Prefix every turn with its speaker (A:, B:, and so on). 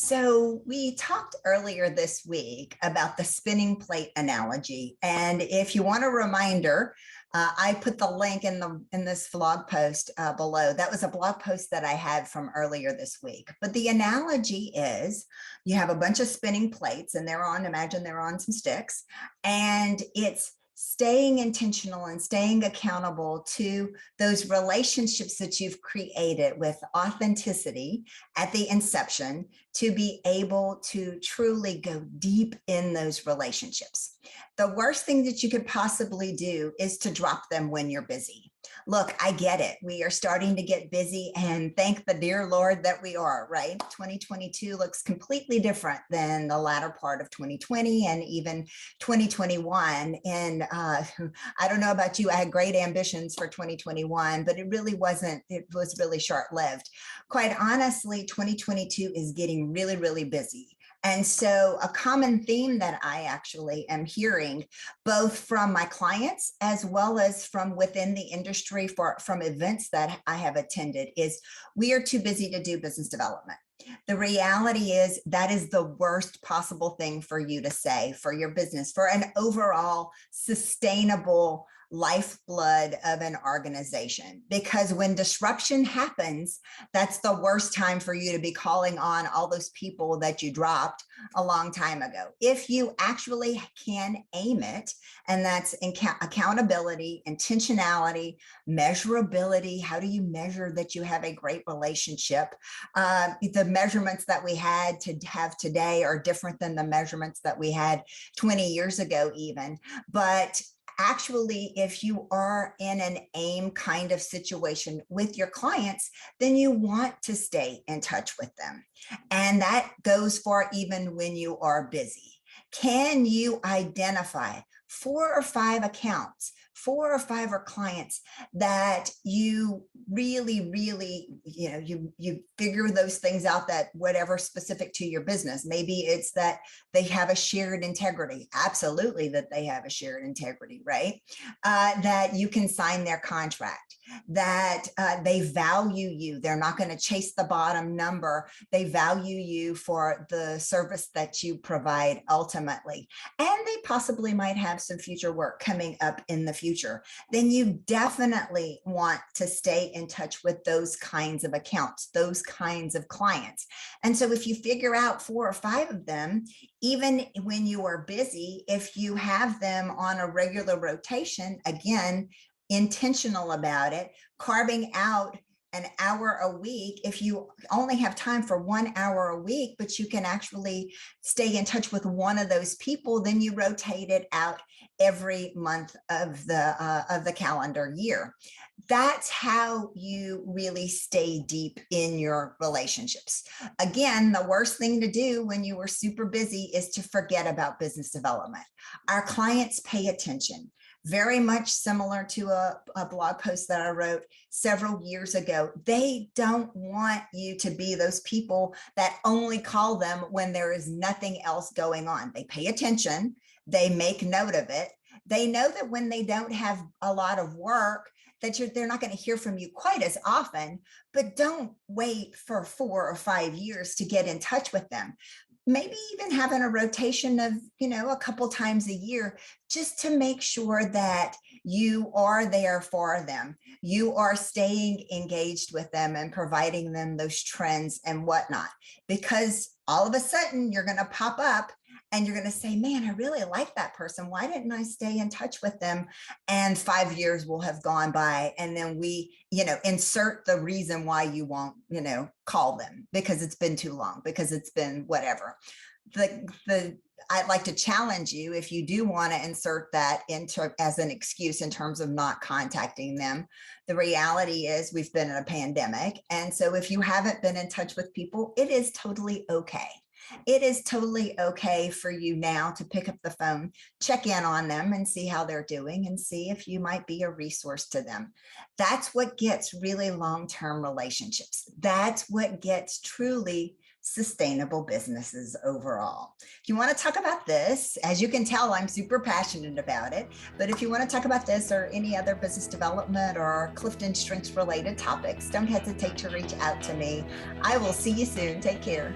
A: So we talked earlier this week about the spinning plate analogy, and if you want a reminder, I put the link in this blog post below. That was a blog post that I had from earlier this week. But the analogy is, you have a bunch of spinning plates, and imagine they're on some sticks, and it's staying intentional and staying accountable to those relationships that you've created with authenticity at the inception to be able to truly go deep in those relationships. The worst thing that you could possibly do is to drop them when you're busy. Look, I get it. We are starting to get busy, and thank the dear Lord that we are, right? 2022 looks completely different than the latter part of 2020 and even 2021. And I don't know about you, I had great ambitions for 2021, but it was really short-lived. Quite honestly, 2022 is getting really, really busy. And so a common theme that I actually am hearing, both from my clients as well as from within the industry from events that I have attended, is we are too busy to do business development. The reality is that is the worst possible thing for you to say for your business, for an overall sustainable lifeblood of an organization. Because when disruption happens, that's the worst time for you to be calling on all those people that you dropped a long time ago. If you actually can aim it, and that's accountability, intentionality, measurability. How do you measure that you have a great relationship? The measurements that we had to have today are different than the measurements that we had 20 years ago even. But actually, if you are in an aim kind of situation with your clients, then you want to stay in touch with them. And that goes for even when you are busy. Can you identify 4 or 5 accounts, 4 or 5 are clients that you really, you figure those things out, that whatever specific to your business, maybe it's that they have a shared integrity, absolutely that they have a shared integrity, right? That you can sign their contract, that they value you. They're not going to chase the bottom number. They value you for the service that you provide ultimately. And they possibly might have some future work coming up in the future. Then you definitely want to stay in touch with those kinds of accounts, those kinds of clients. And so if you figure out 4 or 5 of them, even when you are busy, if you have them on a regular rotation, again, intentional about it, carving out an hour a week. If you only have time for 1 hour a week, but you can actually stay in touch with one of those people, then you rotate it out every month of the calendar year. That's how you really stay deep in your relationships. Again, the worst thing to do when you are super busy is to forget about business development. Our clients pay attention. Very much similar to a blog post that I wrote several years ago. They don't want you to be those people that only call them when there is nothing else going on. They pay attention, they make note of it. They know that when they don't have a lot of work, that they're not going to hear from you quite as often, but don't wait for 4 or 5 years to get in touch with them. Maybe even having a rotation of, a couple times a year, just to make sure that you are there for them. You are staying engaged with them and providing them those trends and whatnot, because all of a sudden you're going to pop up and you're going to say, man, I really like that person. Why didn't I stay in touch with them? And 5 years will have gone by. And then we, insert the reason why you won't, call them, because it's been too long, because it's been whatever. I'd like to challenge you, if you do want to insert that into as an excuse in terms of not contacting them. The reality is we've been in a pandemic. And so if you haven't been in touch with people, it is totally okay. It is totally okay for you now to pick up the phone, check in on them and see how they're doing, and see if you might be a resource to them. That's what gets really long-term relationships. That's what gets truly sustainable businesses overall. If you want to talk about this, as you can tell, I'm super passionate about it. But if you want to talk about this or any other business development or Clifton Strengths related topics, don't hesitate to reach out to me. I will see you soon. Take care.